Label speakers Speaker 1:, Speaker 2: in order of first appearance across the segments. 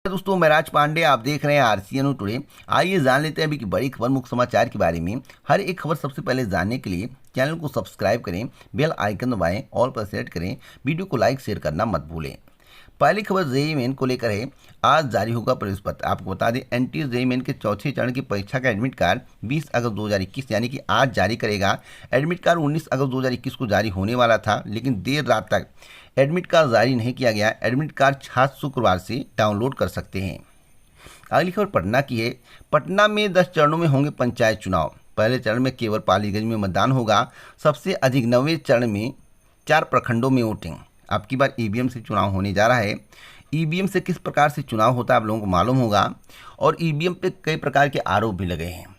Speaker 1: दोस्तों, मैं राज पांडे, आप देख रहे हैं आरसीएन टुडे। आइए जान लेते हैं अभी की बड़ी खबर, मुख्य समाचार के बारे में। हर एक खबर सबसे पहले जानने के लिए चैनल को सब्सक्राइब करें, बेल आइकन दबाएं, ऑल पर सेट करें, वीडियो को लाइक शेयर करना मत भूलें। पहली खबर जेईई मेन को लेकर है। आज जारी होगा प्रवेश पत्र। आपको बता दें, एनटीए जेईई मेन के चौथे चरण की परीक्षा का एडमिट कार्ड 20 अगस्त 2021 यानी कि आज जारी करेगा। एडमिट कार्ड 19 अगस्त 2021 को जारी होने वाला था, लेकिन देर रात तक एडमिट कार्ड जारी नहीं किया गया। एडमिट कार्ड छात्र शुक्रवार से डाउनलोड कर सकते हैं। अगली खबर पटना की है। पटना में 10 चरणों में होंगे पंचायत चुनाव। पहले चरण में केवल पालीगंज में मतदान होगा। सबसे अधिक 9वें चरण में 4 प्रखंडों में वोटिंग। अब की बार ईवीएम से चुनाव होने जा रहा है। ईवीएम से किस प्रकार से चुनाव होता है आप लोगों को मालूम होगा। और ईवीएम पे कई प्रकार के आरोप भी लगे हैं।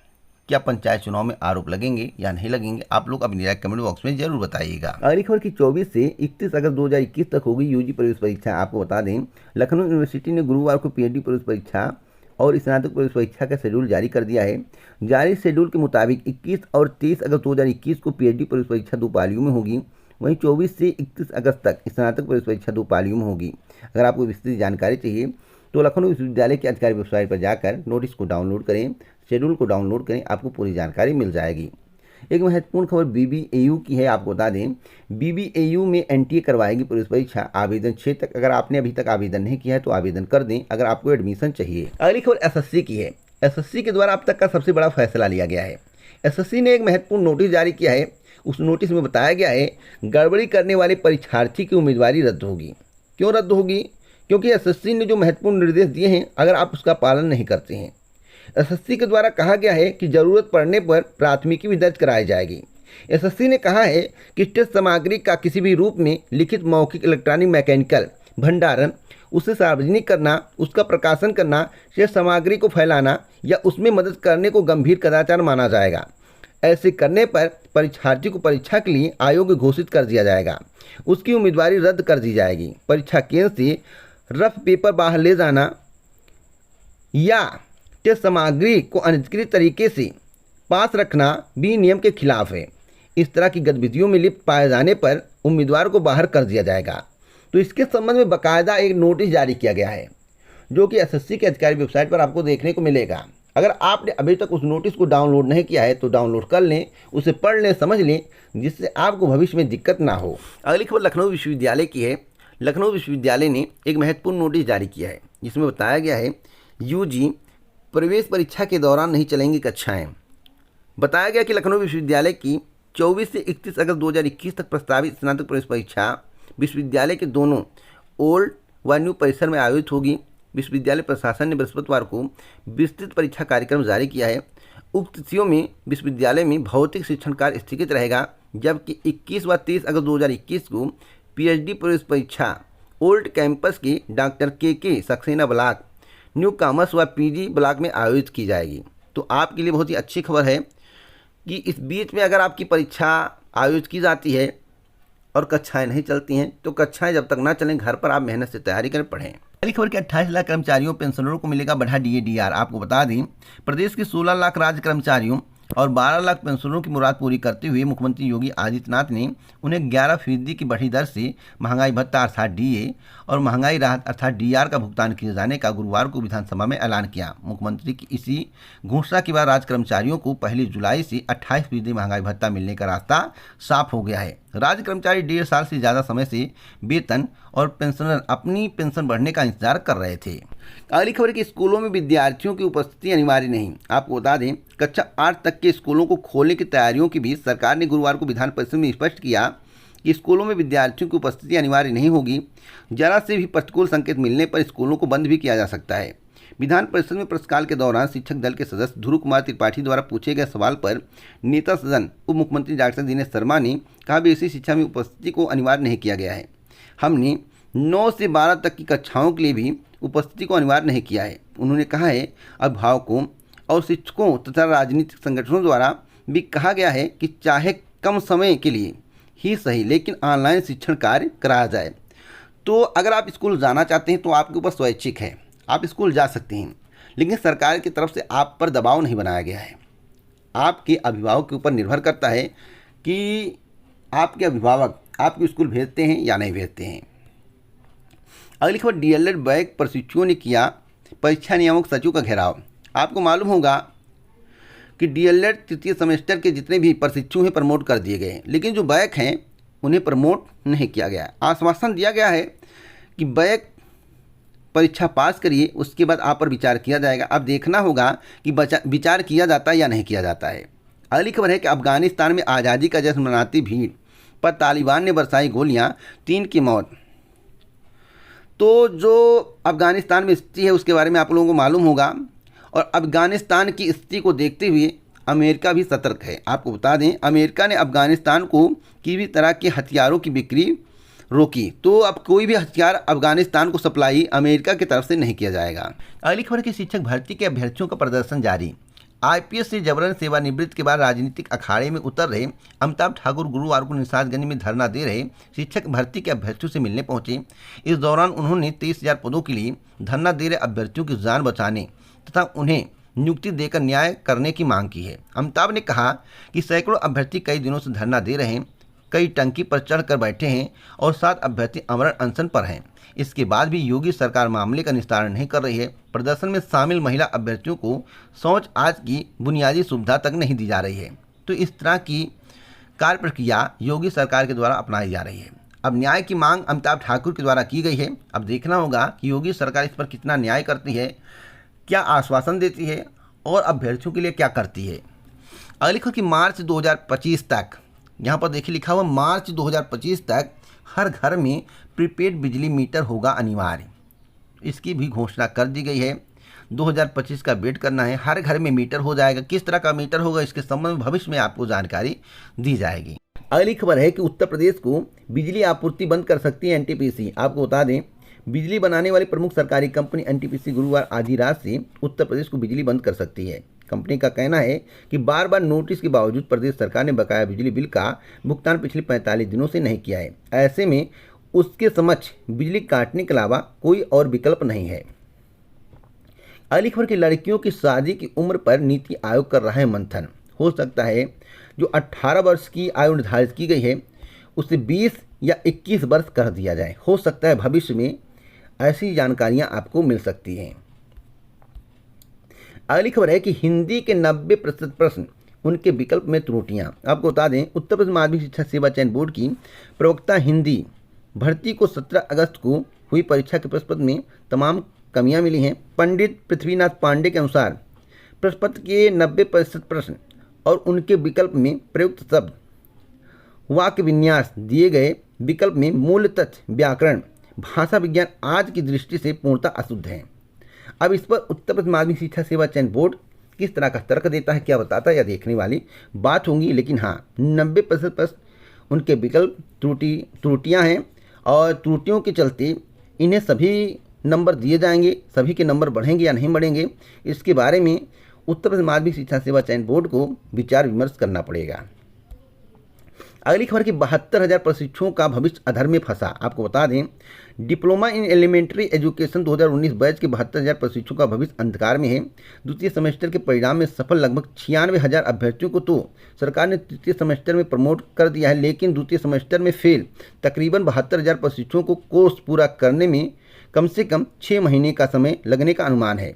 Speaker 1: क्या पंचायत चुनाव में आरोप लगेंगे या नहीं लगेंगे, आप लोग अपनी राय कमेंट बॉक्स में जरूर बताइएगा। अगली खबर की 24 से 31 अगस्त 2021 तक होगी यूजी प्रवेश परीक्षा। आपको बता दें, लखनऊ यूनिवर्सिटी ने गुरुवार को पीएचडी प्रवेश परीक्षा और स्नातक प्रवेश परीक्षा का शेड्यूल जारी कर दिया है। जारी शेड्यूल के मुताबिक 21 और 23 अगस्त 2021 को पीएचडी प्रवेश परीक्षा 2 पालियों में होगी। वहीं 24 से 31 अगस्त तक स्नातक प्रवेश परीक्षा 2 पालियों में होगी। अगर आपको विस्तृत जानकारी चाहिए तो लखनऊ विश्वविद्यालय की आधिकारिक वेबसाइट पर जाकर नोटिस को डाउनलोड करें, शेड्यूल को डाउनलोड करें, आपको पूरी जानकारी मिल जाएगी। एक महत्वपूर्ण खबर बीबीएयू की है। आपको बता दें, बीबीएयू में एनटीए करवाएगी प्रवेश परीक्षा। आवेदन 6 तक। अगर आपने अभी तक आवेदन नहीं किया है तो आवेदन कर दें अगर आपको एडमिशन चाहिए। अगली खबर एसएससी की है। एसएससी के द्वारा अब तक का सबसे बड़ा फैसला लिया गया है। एसएससी ने एक महत्वपूर्ण नोटिस जारी किया है। उस नोटिस में बताया गया है, गड़बड़ी करने वाले परीक्षार्थी की उम्मीदवारी रद्द होगी। क्यों रद्द होगी? क्योंकि एसएससी ने जो महत्वपूर्ण निर्देश दिए हैं, अगर आप उसका पालन नहीं करते हैं। एसएससी के द्वारा कहा गया है कि जरूरत पड़ने पर प्राथमिकी भी दर्ज कराई जाएगी। एसएससी ने कहा है कि टेस्ट सामग्री का किसी भी रूप में लिखित, मौखिक, इलेक्ट्रॉनिक, मैकेनिकल भंडारण, उसे सार्वजनिक करना, उसका प्रकाशन करना, टेस्ट सामग्री को फैलाना या उसमें मदद करने को गंभीर कदाचार माना जाएगा। ऐसे करने पर परीक्षार्थी को परीक्षा के लिए अयोग्य घोषित कर दिया जाएगा। उसकी उम्मीदवारी रद्द कर दी जाएगी। परीक्षा केंद्र से रफ पेपर बाहर ले जाना या टेस्ट सामग्री को अनधिकृत तरीके से पास रखना भी नियम के खिलाफ है। इस तरह की गतिविधियों में लिप्त पाए जाने पर उम्मीदवार को बाहर कर दिया जाएगा। तो इसके संबंध में बाकायदा एक नोटिस जारी किया गया है, जो कि एसएससी के आधिकारिक वेबसाइट पर आपको देखने को मिलेगा। अगर आपने अभी तक उस नोटिस को डाउनलोड नहीं किया है तो डाउनलोड कर लें, उसे पढ़ लें, समझ लें, जिससे आपको भविष्य में दिक्कत ना हो। अगली खबर लखनऊ विश्वविद्यालय की है। लखनऊ विश्वविद्यालय ने एक महत्वपूर्ण नोटिस जारी किया है, जिसमें बताया गया है, यूजी प्रवेश परीक्षा के दौरान नहीं चलेंगी कक्षाएं। बताया गया कि लखनऊ विश्वविद्यालय की 24 से 31 अगस्त 2021 तक प्रस्तावित स्नातक प्रवेश परीक्षा विश्वविद्यालय के दोनों ओल्ड व न्यू परिसर में आयोजित होगी। विश्वविद्यालय प्रशासन ने बृहस्पतिवार को विस्तृत परीक्षा कार्यक्रम जारी किया है। उक्त तिथियों में विश्वविद्यालय में भौतिक शिक्षण कार्य स्थगित रहेगा, जबकि 21 व 23 अगस्त 2021 को पीएचडी प्रवेश परीक्षा ओल्ड कैंपस के डॉक्टर के सक्सेना ब्लॉक, न्यू कॉमर्स व पीजी ब्लॉक में आयोजित की जाएगी। तो आपके लिए बहुत ही अच्छी खबर है कि इस बीच में अगर आपकी परीक्षा आयोजित की जाती है और कक्षाएं नहीं चलती हैं, तो कक्षाएं जब तक ना चलें, घर पर आप मेहनत से तैयारी करें, पढ़ें। पहली खबर के 28 लाख कर्मचारियों पेंशनरों को मिलेगा बढ़ा डीए-डीआर। आपको बता दें, प्रदेश के 16 लाख राज्य कर्मचारियों और 12 लाख पेंशनरों की मुराद पूरी करते हुए मुख्यमंत्री योगी आदित्यनाथ ने उन्हें 11% की बढ़ी दर से महंगाई भत्ता अर्थात डीए और महंगाई राहत अर्थात डीआर का भुगतान किए जाने का गुरुवार को विधानसभा में ऐलान किया। मुख्यमंत्री की इसी घोषणा के बाद राज्य कर्मचारियों को 1 जुलाई से 28% महंगाई भत्ता मिलने का रास्ता साफ हो गया है। राज्य कर्मचारी 1.5 साल से ज़्यादा समय से वेतन और पेंशनर अपनी पेंशन बढ़ने का इंतजार कर रहे थे। अगली खबर कि स्कूलों में विद्यार्थियों की उपस्थिति अनिवार्य नहीं। आपको बता दें, कक्षा 8 तक के स्कूलों को खोलने की तैयारियों के बीच सरकार ने गुरुवार को विधान परिषद में स्पष्ट किया कि स्कूलों में विद्यार्थियों की उपस्थिति अनिवार्य नहीं होगी। जरा से भी प्रतिकूल संकेत मिलने पर स्कूलों को बंद भी किया जा सकता है। विधान परिषद में प्रश्नकाल के दौरान शिक्षक दल के सदस्य ध्रुव कुमार त्रिपाठी द्वारा पूछे गए सवाल पर नेता सदन उप मुख्यमंत्री डॉक्टर दिनेश शर्मा ने कहा, बीएससी शिक्षा में उपस्थिति को अनिवार्य नहीं किया गया है। हमने 9 से 12 तक की कक्षाओं के लिए भी उपस्थिति को अनिवार्य नहीं किया है। उन्होंने कहा है, अभिभावकों और शिक्षकों तथा राजनीतिक संगठनों द्वारा भी कहा गया है कि चाहे कम समय के लिए ही सही, लेकिन ऑनलाइन शिक्षण कार्य कराया जाए। तो अगर आप स्कूल जाना चाहते हैं तो आपके ऊपर स्वैच्छिक है, आप स्कूल जा सकते हैं, लेकिन सरकार की तरफ से आप पर दबाव नहीं बनाया गया है। आपके अभिभावक के ऊपर निर्भर करता है कि आपके अभिभावक आपको स्कूल भेजते हैं या नहीं भेजते हैं। अगली खबर, डीएलएड बैक प्रशिक्षुओं ने किया परीक्षा नियामक सचिव का घेराव। आपको मालूम होगा कि डीएलएड तृतीय सेमेस्टर के जितने भी प्रशिक्षु हैं प्रमोट कर दिए गए हैं, लेकिन जो बैक हैं उन्हें प्रमोट नहीं किया गया। आश्वासन दिया गया है कि बैक परीक्षा पास करिए, उसके बाद आप पर विचार किया जाएगा। अब देखना होगा कि विचार किया जाता है या नहीं किया जाता है। अगली खबर है कि अफगानिस्तान में आज़ादी का जश्न मनाती भीड़ पर तालिबान ने बरसाई गोलियां, 3 की मौत। तो जो अफगानिस्तान में स्थिति है उसके बारे में आप लोगों को मालूम होगा, और अफगानिस्तान की स्थिति को देखते हुए अमेरिका भी सतर्क है। आपको बता दें, अमेरिका ने अफगानिस्तान को किसी भी तरह के हथियारों की बिक्री रोकी, तो अब कोई भी हथियार अफगानिस्तान को सप्लाई अमेरिका की तरफ से नहीं किया जाएगा। अगली खबर की शिक्षक भर्ती के अभ्यर्थियों का प्रदर्शन जारी। आईपीएस से जबरन सेवानिवृत्ति के बाद राजनीतिक अखाड़े में उतर रहे अमिताभ ठाकुर गुरुवार को निशातगंज में धरना दे रहे शिक्षक भर्ती के अभ्यर्थियों से मिलने पहुंचे। इस दौरान उन्होंने 23,000 पदों के लिए धरना दे रहे अभ्यर्थियों की जान बचाने तथा उन्हें नियुक्ति देकर न्याय करने की मांग की है। अमिताभ ने कहा कि सैकड़ों अभ्यर्थी कई दिनों से धरना दे रहे हैं, कई टंकी पर चढ़कर बैठे हैं और 7 अभ्यर्थी अमरण अनशन पर हैं। इसके बाद भी योगी सरकार मामले का निस्तारण नहीं कर रही है। प्रदर्शन में शामिल महिला अभ्यर्थियों को शौच आज की बुनियादी सुविधा तक नहीं दी जा रही है। तो इस तरह की कार्य प्रक्रिया योगी सरकार के द्वारा अपनाई जा रही है। अब न्याय की मांग अमिताभ ठाकुर के द्वारा की गई है। अब देखना होगा कि योगी सरकार इस पर कितना न्याय करती है, क्या आश्वासन देती है और अभ्यर्थियों के लिए क्या करती है। अगली खबर कि मार्च 2025 तक, यहाँ पर देखिए लिखा हुआ मार्च 2025 तक हर घर में प्रीपेड बिजली मीटर होगा अनिवार्य। इसकी भी घोषणा कर दी गई है। 2025 का वेट करना है, हर घर में मीटर हो जाएगा। किस तरह का मीटर होगा इसके संबंध में भविष्य में आपको जानकारी दी जाएगी। अगली खबर है कि उत्तर प्रदेश को बिजली आपूर्ति बंद कर सकती है एनटीपीसी। आपको बता दें, बिजली बनाने वाली प्रमुख सरकारी कंपनी एनटीपीसी गुरुवार आधी रात से उत्तर प्रदेश को बिजली बंद कर सकती है। कंपनी का कहना है कि बार बार नोटिस के बावजूद प्रदेश सरकार ने बकाया बिजली बिल का भुगतान पिछले 45 दिनों से नहीं किया है। ऐसे में उसके समक्ष बिजली काटने के अलावा कोई और विकल्प नहीं है। अगली खबर की लड़कियों की शादी की उम्र पर नीति आयोग कर रहा है मंथन। हो सकता है जो 18 वर्ष की आयु निर्धारित की गई है उसे 20 या 21 वर्ष कर दिया जाए। हो सकता है भविष्य में ऐसी जानकारियां आपको मिल सकती हैं। अगली खबर है कि हिंदी के 90% प्रश्न उनके विकल्प में त्रुटियां। आपको बता दें, उत्तर प्रदेश माध्यमिक शिक्षा सेवा चयन बोर्ड की प्रवक्ता हिंदी भर्ती को 17 अगस्त को हुई परीक्षा के प्रश्न पत्र में तमाम कमियां मिली हैं। पंडित पृथ्वीनाथ पांडे के अनुसार प्रश्न पत्र के 90% प्रश्न और उनके विकल्प में प्रयुक्त शब्द, वाक्य विन्यास दिए गए विकल्प में मूल तथ्य, व्याकरण, भाषा विज्ञान आदि की दृष्टि से पूर्णतः अशुद्ध हैं। अब इस पर उत्तर प्रदेश माध्यमिक शिक्षा सेवा चयन बोर्ड किस तरह का तर्क देता है, क्या बताता है, या देखने वाली बात होगी। लेकिन हाँ, 90% प्रश्न उनके विकल्प त्रुटियां हैं और त्रुटियों के चलते इन्हें सभी नंबर दिए जाएंगे। सभी के नंबर बढ़ेंगे या नहीं बढ़ेंगे, इसके बारे में उत्तर प्रदेश माध्यमिक शिक्षा सेवा चयन बोर्ड को विचार विमर्श करना पड़ेगा। अगली खबर की 72,000 प्रशिक्षुओं का भविष्य अधर में फंसा। आपको बता दें, diploma in elementary education 2019 batch के 72,000 प्रशिक्षुओं का भविष्य अंधकार में है। द्वितीय सेमेस्टर के परिणाम में सफल लगभग 96,000 अभ्यर्थियों को तो सरकार ने तृतीय सेमेस्टर में प्रमोट कर दिया है, लेकिन द्वितीय सेमेस्टर में फेल तकरीबन 72,000 प्रशिक्षुओं को कोर्स पूरा करने में कम से कम 6 महीने का समय लगने का अनुमान है।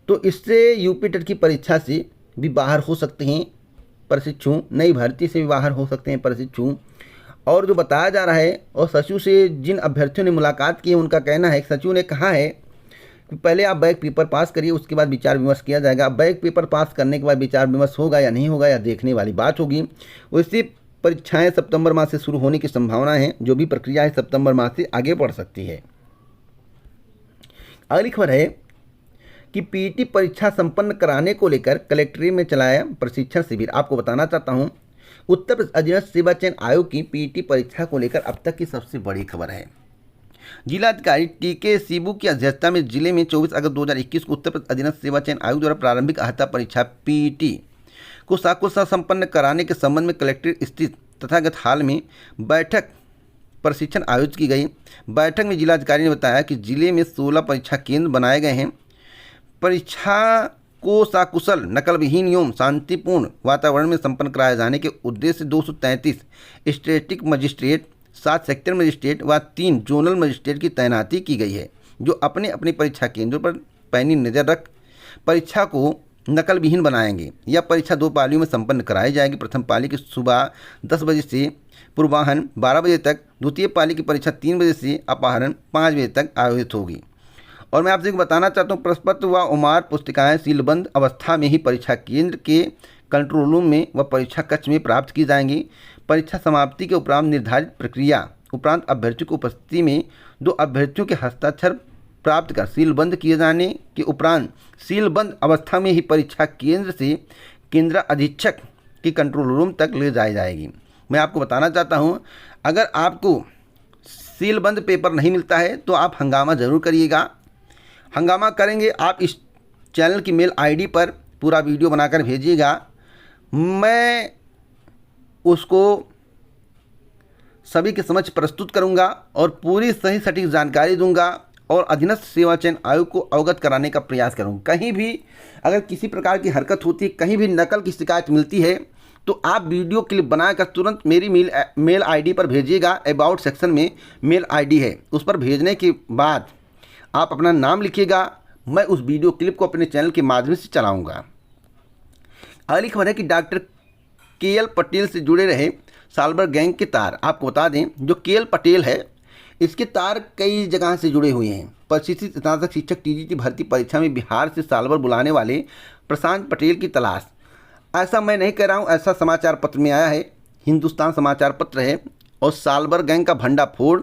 Speaker 1: तो इससे यूपी टेट की परीक्षा से भी बाहर हो सकते हैं प्रशिक्षु, नई भर्ती से भी बाहर हो सकते हैं प्रशिक्षु। और जो बताया जा रहा है, और सचिव से जिन अभ्यर्थियों ने मुलाकात की है उनका कहना है, सचिव ने कहा है कि पहले आप बैक पेपर पास करिए, उसके बाद विचार विमर्श किया जाएगा। बैक पेपर पास करने के बाद विचार विमर्श होगा या नहीं होगा, या देखने वाली बात होगी। वैसे परीक्षाएं सितंबर माह से शुरू होने की संभावना है। जो भी प्रक्रिया है सितंबर माह से आगे बढ़ सकती है। अगली खबर है कि पीटी परीक्षा संपन्न कराने को लेकर कलेक्ट्रेट में चलाया प्रशिक्षण शिविर। आपको बताना चाहता हूं, उत्तर प्रदेश अधीनस्थ सेवा चयन आयोग की पीटी परीक्षा को लेकर अब तक की सबसे बड़ी खबर है। जिलाधिकारी टीके सिबू की अध्यक्षता में जिले में 24 अगस्त 2021 को उत्तर प्रदेश अधीनस्थ सेवा चयन आयोग द्वारा प्रारंभिक अर्हता परीक्षा पीटी को साकुशल संपन्न कराने के संबंध में कलेक्ट्रेट स्थित तथागत हाल में बैठक प्रशिक्षण आयोजित की गई। बैठक में जिलाधिकारी ने बताया कि जिले में 16 परीक्षा केंद्र बनाए गए हैं। परीक्षा को साकुशल, नकल विहीन एवं शांतिपूर्ण वातावरण में संपन्न कराए जाने के उद्देश्य से 233 स्टैटिक मजिस्ट्रेट, 7 सेक्टर मजिस्ट्रेट व 3 जोनल मजिस्ट्रेट की तैनाती की गई है, जो अपने अपने परीक्षा केंद्रों पर पैनी नज़र रख परीक्षा को नकल विहीन बनाएंगे। यह परीक्षा 2 पालियों में संपन्न कराई जाएगी। प्रथम पाली की सुबह 10 बजे से पूर्वाह्न 12 बजे तक, द्वितीय पाली की परीक्षा 3 बजे से अपराह्न 5 बजे तक आयोजित होगी। और मैं आपसे बताना चाहता हूँ, प्रश्न पत्र व उमार पुस्तिकाएँ सीलबंद अवस्था में ही परीक्षा केंद्र के कंट्रोल रूम में व परीक्षा कक्ष में प्राप्त की जाएंगी। परीक्षा समाप्ति के उपरांत निर्धारित प्रक्रिया उपरांत अभ्यर्थियों की उपस्थिति में 2 अभ्यर्थियों के हस्ताक्षर प्राप्त कर सीलबंद किए जाने के उपरांत सीलबंद अवस्था में ही परीक्षा केंद्र से केंद्र अधीक्षक की कंट्रोल रूम तक ले जाई जाएगी। मैं आपको बताना चाहता हूं, अगर आपको सीलबंद पेपर नहीं मिलता है तो आप हंगामा ज़रूर करिएगा। हंगामा करेंगे, आप इस चैनल की मेल आईडी पर पूरा वीडियो बनाकर भेजिएगा। मैं उसको सभी के समक्ष प्रस्तुत करूंगा और पूरी सही सटीक जानकारी दूंगा और अधीनस्थ सेवा चयन आयोग को अवगत कराने का प्रयास करूंगा। कहीं भी अगर किसी प्रकार की हरकत होती है, कहीं भी नकल की शिकायत मिलती है, तो आप वीडियो क्लिप बनाकर तुरंत मेरी मेल आईडी पर भेजिएगा। अबाउट सेक्शन में मेल आईडी है, उस पर भेजने के बाद आप अपना नाम लिखिएगा। मैं उस वीडियो क्लिप को अपने चैनल के माध्यम से चलाऊँगा। अगली खबर है कि डॉक्टर केएल पटेल से जुड़े रहे सालबर गैंग के तार। आपको बता दें, जो केएल पटेल है, इसके तार कई जगह से जुड़े हुए हैं। प्रशिक्षित स्नातक शिक्षक टीजीटी भर्ती परीक्षा में बिहार से सालबर बुलाने वाले प्रशांत पटेल की तलाश। ऐसा मैं नहीं कह रहा हूँ, ऐसा समाचार पत्र में आया है, हिंदुस्तान समाचार पत्र है। और सालबर गैंग का भंडाफोड़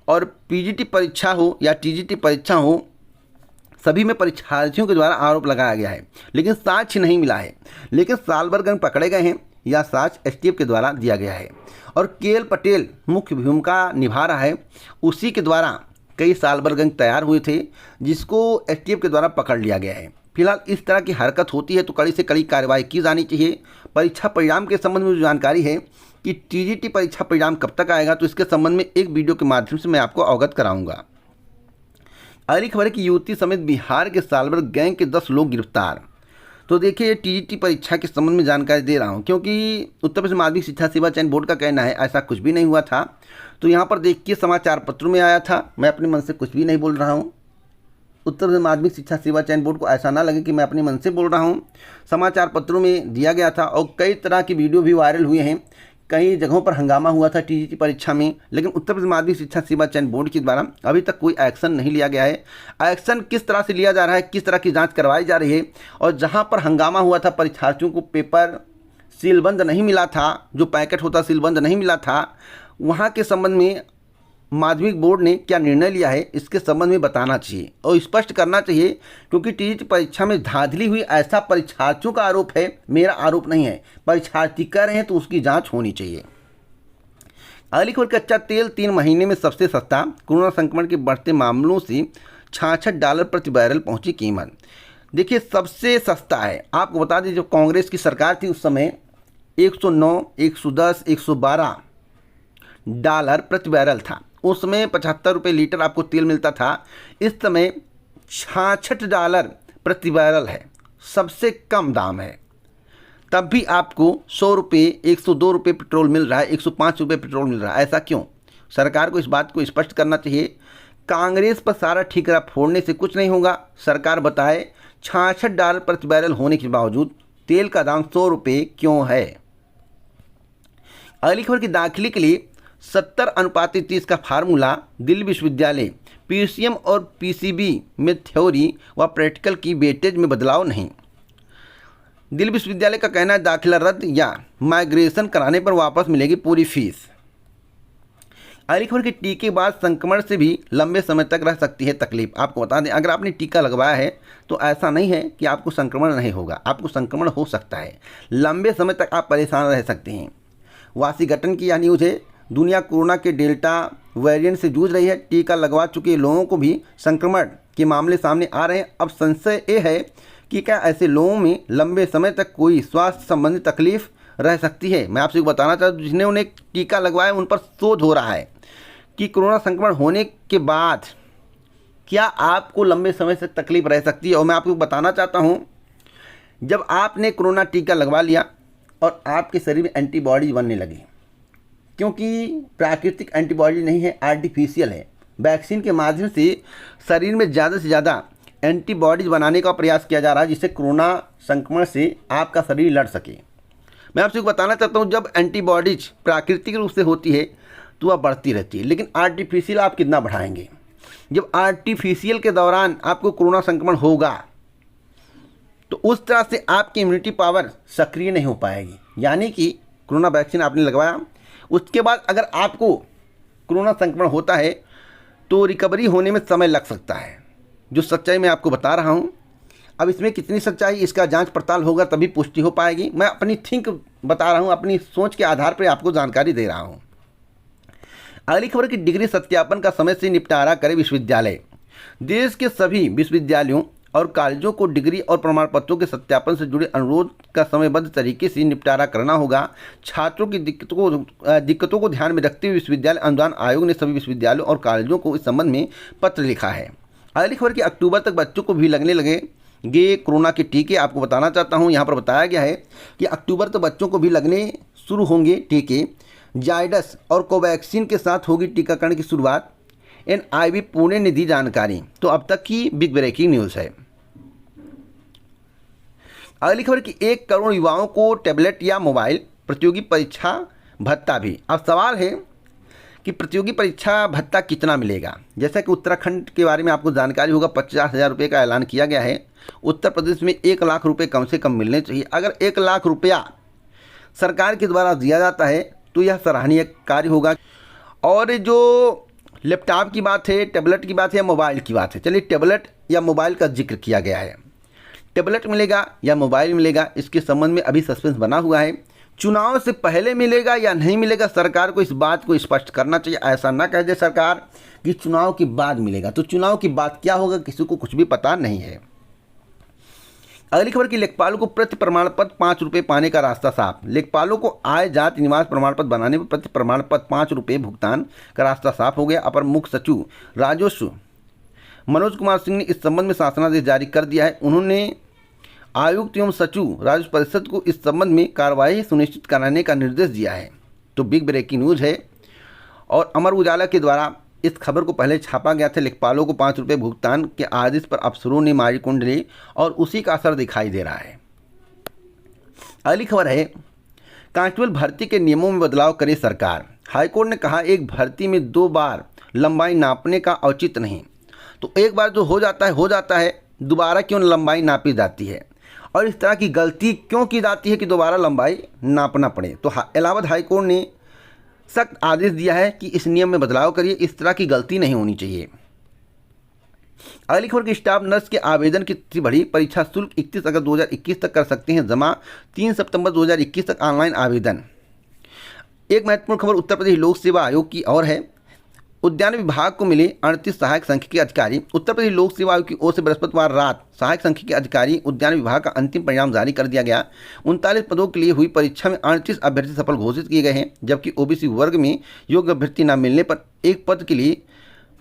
Speaker 1: और पीजीटी परीक्षा हो या टीजीटी परीक्षा हो, सभी में परीक्षार्थियों के द्वारा आरोप लगाया गया है, लेकिन साक्ष्य नहीं मिला है। लेकिन सालबर गैंग पकड़े गए हैं, यह साक्ष्य एसटीएफ के द्वारा दिया गया है और केएल पटेल मुख्य भूमिका निभा रहा है। उसी के द्वारा कई सालबर गैंग तैयार हुए थे, जिसको एसटीएफ के द्वारा पकड़ लिया गया है। फिलहाल इस तरह की हरकत होती है तो कड़ी से कड़ी कार्रवाई की जानी चाहिए। परीक्षा परिणाम के संबंध में जो जानकारी है कि टीजीटी परीक्षा परिणाम कब तक आएगा, तो इसके संबंध में एक वीडियो के माध्यम से मैं आपको अवगत कराऊंगा। अगली खबर है कि युवती समेत बिहार के सालबर गैंग के 10 लोग गिरफ्तार। तो देखिए, टीजीटी परीक्षा के संबंध में जानकारी दे रहा हूं, क्योंकि उत्तर प्रदेश माध्यमिक शिक्षा सेवा चयन बोर्ड का कहना है ऐसा कुछ भी नहीं हुआ था। तो यहाँ पर देखिए, समाचार पत्रों में आया था, मैं अपने मन से कुछ भी नहीं बोल रहा हूँ। उत्तर प्रदेश माध्यमिक शिक्षा सेवा चयन बोर्ड को ऐसा ना लगे कि मैं अपने मन से बोल रहा हूँ। समाचार पत्रों में दिया गया था और कई तरह की वीडियो भी वायरल हुए हैं। कई जगहों पर हंगामा हुआ था टीजीटी परीक्षा में, लेकिन उत्तर प्रदेश माध्यमिक शिक्षा सेवा चयन बोर्ड के द्वारा अभी तक कोई एक्शन नहीं लिया गया है। एक्शन किस तरह से लिया जा रहा है, किस तरह की जांच करवाई जा रही है, और जहां पर हंगामा हुआ था, परीक्षार्थियों को पेपर सीलबंद नहीं मिला था, जो पैकेट होता सीलबंद नहीं मिला था, वहां के संबंध में माध्यमिक बोर्ड ने क्या निर्णय लिया है, इसके संबंध में बताना चाहिए और स्पष्ट करना चाहिए। क्योंकि टीजीटी परीक्षा में धांधली हुई, ऐसा परीक्षार्थियों का आरोप है, मेरा आरोप नहीं है। परीक्षार्थी कह रहे हैं तो उसकी जांच होनी चाहिए। अगली खबर, कच्चा तेल 3 महीने में सबसे सस्ता। कोरोना संक्रमण के बढ़ते मामलों से $66 प्रति बैरल पहुंची कीमत। देखिए, सबसे सस्ता है। आपको बता दें, जो कांग्रेस की सरकार थी उस समय 109, 110, $112 प्रति बैरल था। उस समय 75 रुपये लीटर आपको तेल मिलता था। इस समय $66 प्रति बैरल है, सबसे कम दाम है। तब भी आपको 100 रुपये, 102 रुपये पेट्रोल मिल रहा है, 105 रुपये पेट्रोल मिल रहा है। ऐसा क्यों? सरकार को इस बात को स्पष्ट करना चाहिए। कांग्रेस पर सारा ठीकरा फोड़ने से कुछ नहीं होगा। सरकार बताए $66 प्रति बैरल होने के बावजूद तेल का दाम 100 रुपये क्यों है। अगली खबर की दाखिले के लिए 70:30 का फार्मूला। दिल्ली विश्वविद्यालय पीसीएम और पीसीबी में थ्योरी व प्रैक्टिकल की वेटेज में बदलाव नहीं। दिल्ली विश्वविद्यालय का कहना है दाखिला रद्द या माइग्रेशन कराने पर वापस मिलेगी पूरी फीस। अगली खबर के टीके के बाद संक्रमण से भी लंबे समय तक रह सकती है तकलीफ। आपको बता दें, अगर आपने टीका लगवाया है तो ऐसा नहीं है कि आपको संक्रमण नहीं होगा, आपको संक्रमण हो सकता है। लंबे समय तक आप परेशान रह सकते हैं। वाशिंगटन की यह न्यूज़ है। दुनिया कोरोना के डेल्टा वेरिएंट से जूझ रही है। टीका लगवा चुके लोगों को भी संक्रमण के मामले सामने आ रहे हैं। अब संशय ये है कि क्या ऐसे लोगों में लंबे समय तक कोई स्वास्थ्य संबंधी तकलीफ रह सकती है। मैं आपसे बताना चाहता हूँ, जिन्हें उन्हें टीका लगवाया उन पर शोध हो रहा है कि कोरोना संक्रमण होने के बाद क्या आपको लंबे समय से तकलीफ रह सकती है। और मैं आपको बताना चाहता हूँ, जब आपने कोरोना टीका लगवा लिया और आपके शरीर में एंटीबॉडीज बनने लगी, क्योंकि प्राकृतिक एंटीबॉडी नहीं है, आर्टिफिशियल है। वैक्सीन के माध्यम से शरीर में ज़्यादा से ज़्यादा एंटीबॉडीज बनाने का प्रयास किया जा रहा है जिससे कोरोना संक्रमण से आपका शरीर लड़ सके। मैं आपसे बताना चाहता हूँ, जब एंटीबॉडीज प्राकृतिक रूप से होती है तो वह बढ़ती रहती है, लेकिन आर्टिफिशियल आप कितना बढ़ाएंगे। जब आर्टिफिशियल के दौरान आपको कोरोना संक्रमण होगा तो उस तरह से आपकी इम्यूनिटी पावर सक्रिय नहीं हो पाएगी। यानी कि कोरोना वैक्सीन आपने लगवाया, उसके बाद अगर आपको कोरोना संक्रमण होता है तो रिकवरी होने में समय लग सकता है, जो सच्चाई मैं आपको बता रहा हूँ। अब इसमें कितनी सच्चाई, इसका जांच पड़ताल होगा तभी पुष्टि हो पाएगी। मैं अपनी थिंक बता रहा हूँ, अपनी सोच के आधार पर आपको जानकारी दे रहा हूँ। अगली खबर की डिग्री सत्यापन का समय से निपटारा करे विश्वविद्यालय। देश के सभी विश्वविद्यालयों और कॉलेजों को डिग्री और प्रमाण पत्रों के सत्यापन से जुड़े अनुरोध का समयबद्ध तरीके से निपटारा करना होगा। छात्रों की दिक्कतों को ध्यान में रखते हुए विश्वविद्यालय अनुदान आयोग ने सभी विश्वविद्यालयों और कॉलेजों को इस संबंध में पत्र लिखा है। अगली खबर की अक्टूबर तक बच्चों को भी लगने लगेंगे कोरोना के टीके। आपको बताना चाहता हूँ, यहाँ पर बताया गया है कि अक्टूबर तक बच्चों को भी लगने शुरू होंगे टीके। जायडस और कोवैक्सीन के साथ होगी टीकाकरण की शुरुआत। NIV पुणे ने दी जानकारी। तो अब तक की बिग ब्रेकिंग न्यूज़ है। अगली खबर की 1 करोड़ युवाओं को टैबलेट या मोबाइल, प्रतियोगी परीक्षा भत्ता भी। अब सवाल है कि प्रतियोगी परीक्षा भत्ता कितना मिलेगा। जैसा कि उत्तराखंड के बारे में आपको जानकारी होगा, 50,000 रुपये का ऐलान किया गया है। उत्तर प्रदेश में 1 लाख रुपये कम से कम मिलने चाहिए। अगर 1 लाख रुपया सरकार के द्वारा दिया जाता है तो यह सराहनीय कार्य होगा। और जो लैपटॉप की बात है, टैबलेट की बात है या मोबाइल की बात है, चलिए टैबलेट या मोबाइल का जिक्र किया गया है। टैबलेट मिलेगा या मोबाइल मिलेगा, इसके संबंध में अभी सस्पेंस बना हुआ है। चुनाव से पहले मिलेगा या नहीं मिलेगा, सरकार को इस बात को स्पष्ट करना चाहिए। ऐसा ना कह दे सरकार कि चुनाव के बाद मिलेगा, तो चुनाव की बात क्या होगा किसी को कुछ भी पता नहीं है। अगली खबर की लेखपालों को प्रति प्रमाण पत्र 5 रुपये पाने का रास्ता साफ। लेखपालों को आय जाति निवास प्रमाण पत्र बनाने में प्रति प्रमाण पत्र 5 रुपये भुगतान का रास्ता साफ हो गया। अपर मुख्य सचिव राजस्व मनोज कुमार सिंह ने इस संबंध में शासनादेश जारी कर दिया है। उन्होंने आयुक्त एवं सचिव राजस्व परिषद को इस संबंध में कार्रवाई सुनिश्चित कराने का निर्देश दिया है। तो बिग ब्रेकिंग न्यूज़ है और अमर उजाला के द्वारा इस खबर को पहले छापा गया था। लेखपालों को 5 रुपये भुगतान के आदेश पर अफसरों ने मारी कुंडली और उसी का असर दिखाई दे रहा है। अगली खबर है, कांस्टेबल भर्ती के नियमों में बदलाव करे सरकार। हाईकोर्ट ने कहा, एक भर्ती में 2 बार लंबाई नापने का औचित्य नहीं। तो एक बार जो हो जाता है, दोबारा क्यों लंबाई नापी जाती है और इस तरह की गलती क्यों की जाती है कि दोबारा लंबाई नापना पड़े। तो इलाहाबाद हाईकोर्ट ने सख्त आदेश दिया है कि इस नियम में बदलाव करिए, इस तरह की गलती नहीं होनी चाहिए। अगली खबर की स्टाफ नर्स के आवेदन की तिथि बढ़ी। परीक्षा शुल्क 31 अगस्त 2021 तक कर सकते हैं जमा, 3 सितंबर 2021 तक ऑनलाइन आवेदन। एक महत्वपूर्ण खबर उत्तर प्रदेश लोक सेवा आयोग की और है। उद्यान विभाग को मिले 38 सहायक सांख्यिकी अधिकारी। उत्तर प्रदेश लोक सेवा आयोग की ओर से बृहस्पतिवार रात सहायक सांख्यिकी अधिकारी उद्यान विभाग का अंतिम परिणाम जारी कर दिया गया। 39 पदों के लिए हुई परीक्षा में 38 अभ्यर्थी सफल घोषित किए गए हैं, जबकि OBC वर्ग में योग्य अभ्यर्थी न मिलने पर एक पद के लिए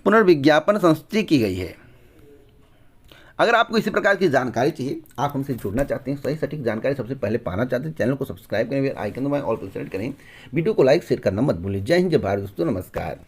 Speaker 1: पुनर्विज्ञापन संस्था की गई है। अगर आपको इसी प्रकार की जानकारी चाहिए, आप हमसे जुड़ना चाहते हैं, सही सटीक जानकारी सबसे पहले पाना चाहते हैं, चैनल को सब्सक्राइब करें, आइकन दबाएं, ऑल पर सेलेक्ट करें, वीडियो को लाइक शेयर करना मत भूलिए। जय हिंद, जय भारत दोस्तों, नमस्कार।